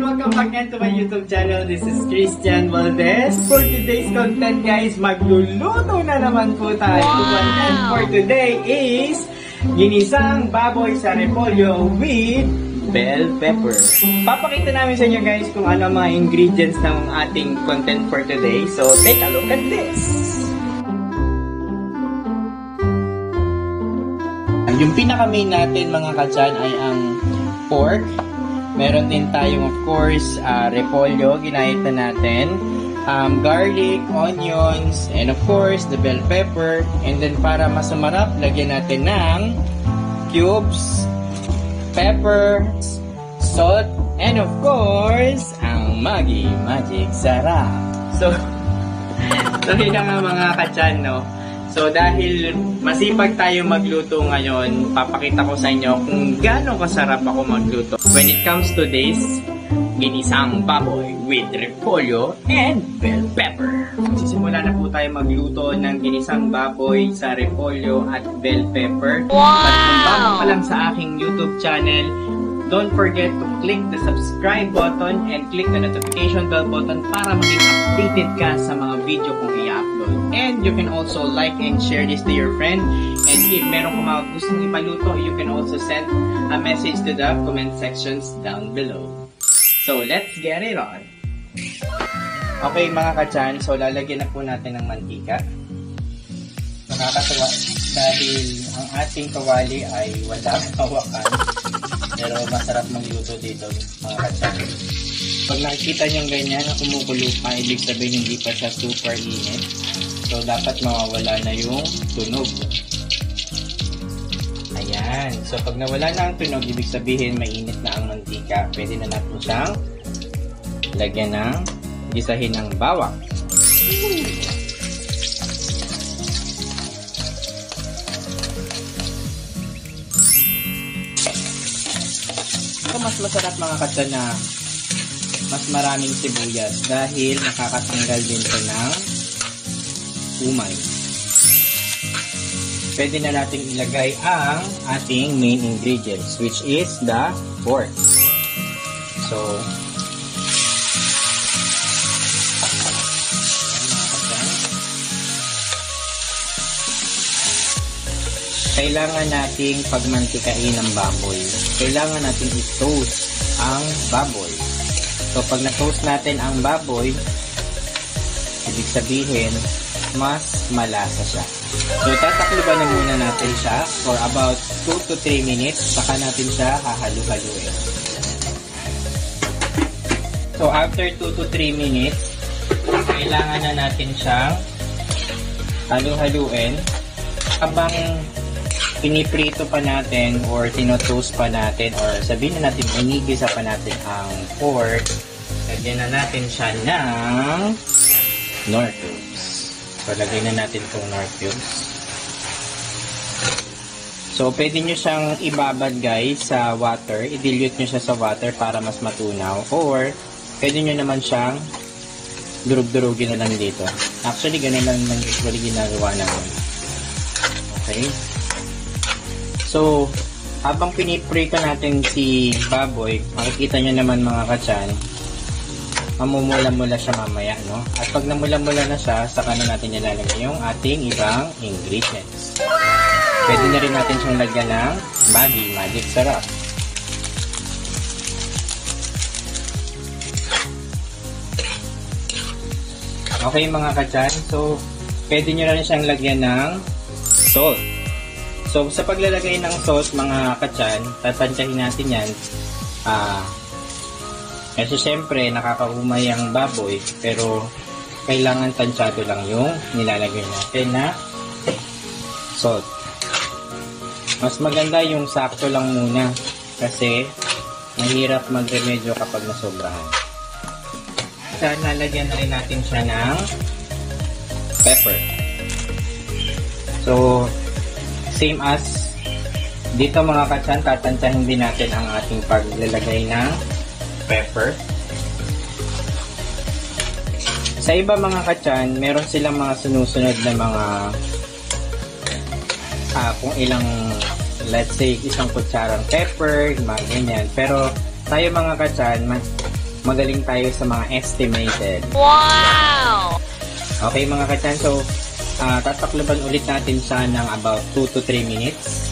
Welcome back again to my YouTube channel. This is Christian Valdez. For today's content guys, magluluto na naman po tayo. Wow. And for today is ginisang baboy sa repolyo with bell pepper. Papakita namin sa inyo guys kung ano mga ingredients ng ating content for today. So take a look at this. Yung pinaka-main natin mga katsan ay ang pork. Meron din tayong of course repolyo, ginahit na natin, garlic, onions, and of course the bell pepper. And then para mas sumarap, lagyan natin ng cubes, pepper, salt, and of course ang Maggi Magic Sarap. So yun na nga mga katsan, no? So dahil masipag tayo magluto ngayon, papakita ko sa inyo kung gaano kasarap ako magluto when it comes to this ginisang baboy with repolyo and bell pepper. Sisimula na po tayo magluto ng ginisang baboy sa repolyo at bell pepper. Wow! At kung bago pa lang sa aking YouTube channel, don't forget to click the subscribe button and click the notification bell button para maging updated ka sa mga video kong i-upload. And you can also like and share this to your friend. And if meron kang mga gustong ipaluto, you can also send a message to the comment sections down below. So let's get it on! Okay mga katsan, so lalagyan na po natin ng mantika. Nakakatawa dahil ang ating kawali ay walang hawakan. Pero masarap magluto dito mga katsan. Pag nakikita nyo ganyan na kumukulo pa, ibig sabihin hindi pa siya super init. So dapat mawawala na yung tunog. Ayan. So pag nawala na ang tunog, ibig sabihin mainit na ang mantika. Pwede na natin siyang lagyan ng gisahin ng bawang. Mas masarap mga katsan na mas maraming sibuyas dahil nakakatanggal din ito ng umay. Pwede na natin ilagay ang ating main ingredients which is the pork. So kailangan nating pagmantikain ang baboy. Kailangan nating i-toast ang baboy. So, pag na-toast natin ang baboy, ibig sabihin, mas malasa siya. So, tatakluban na muna natin siya for about 2 to 3 minutes. Saka natin siya hahalu-haluin. So, after 2 to 3 minutes, kailangan na natin siyang halu-haluin. Habang piniprito pa natin or tinotoast pa natin or sabihin na natin inigisa pa natin ang pork, lagyan na natin siya ng nor cubes. So, lagyan na natin itong nor cubes. So, pwede nyo siyang ibabad guys sa water. I-dilute nyo siya sa water para mas matunaw. Or, pwede nyo naman siyang durug-durugin na lang dito. Actually, ganun lang usually ginagawa namin. Okay? So, habang piniprito natin si baboy, makikita nyo naman mga katsan, mamumula-mula siya mamaya, no? At pag namula-mula na siya, saka na natin ilalagay yung ating ibang ingredients. Pwede na rin natin siyang lagyan ng Maggi Magic Sarap. Okay mga katsan, so pwede nyo na rin siyang lagyan ng salt. So, sa paglalagay ng sauce, mga katsan, tatansyahin natin yan. Kasi syempre, nakakaumay ang baboy, pero kailangan tansyado lang yung nilalagay natin na salt. Mas maganda yung sakto lang muna, kasi mahirap magremedyo kapag nasobrahan. katsan, lalagyan na rin natin siya ng pepper. So, same as dito mga katsan, tatantsahin din natin ang ating paglalagay ng pepper. Sa iba mga katsan, meron silang mga sunusunod na mga kung ilang, let's say, isang kutsarang pepper, mga ganyan. Pero tayo mga katsan, magaling tayo sa mga estimated. Wow! Okay mga katsan, so tatakloban ulit natin siya ng about 2 to 3 minutes.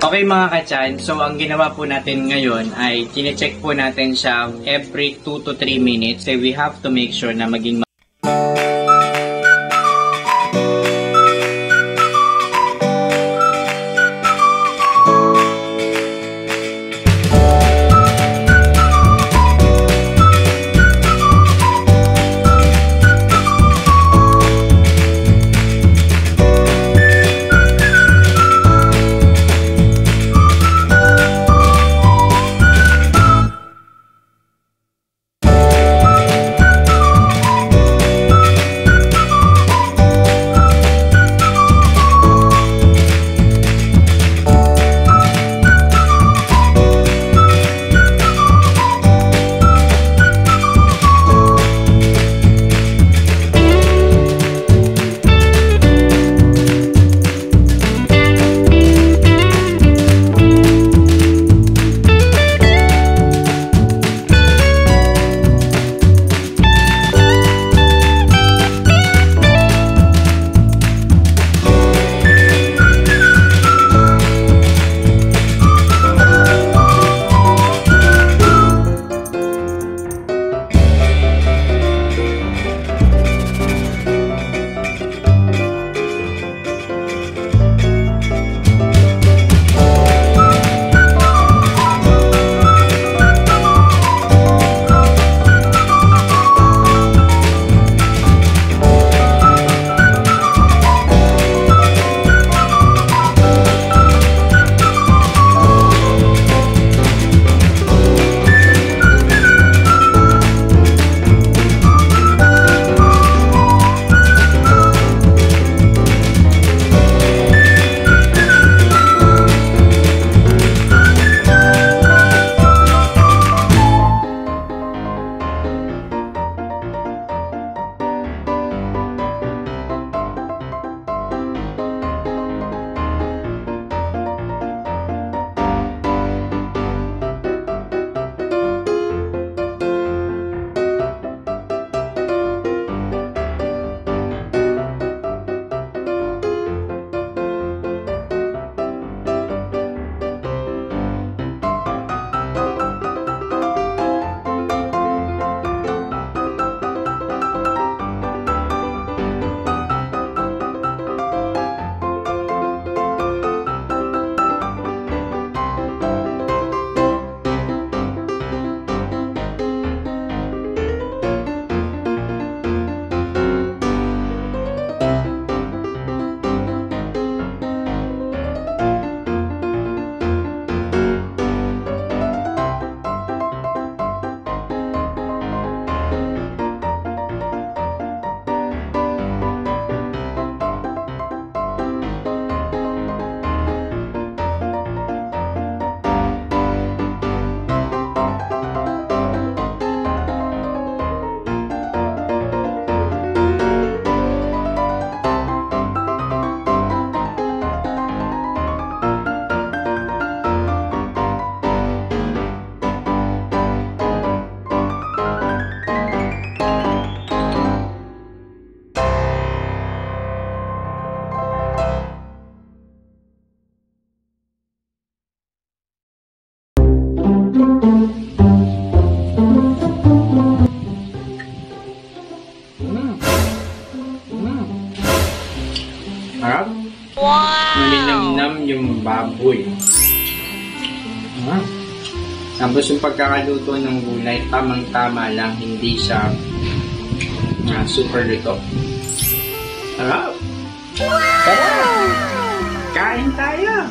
Okay mga katsan, so ang ginawa po natin ngayon ay chinecheck po natin siya every 2 to 3 minutes. So we have to make sure na maging Harap. Wow! Malinamnam yung baboy. Tapos yung pagkakaluto ng gulay, tamang-tama lang, hindi siya super luto. Harap! Wow! Kain tayo!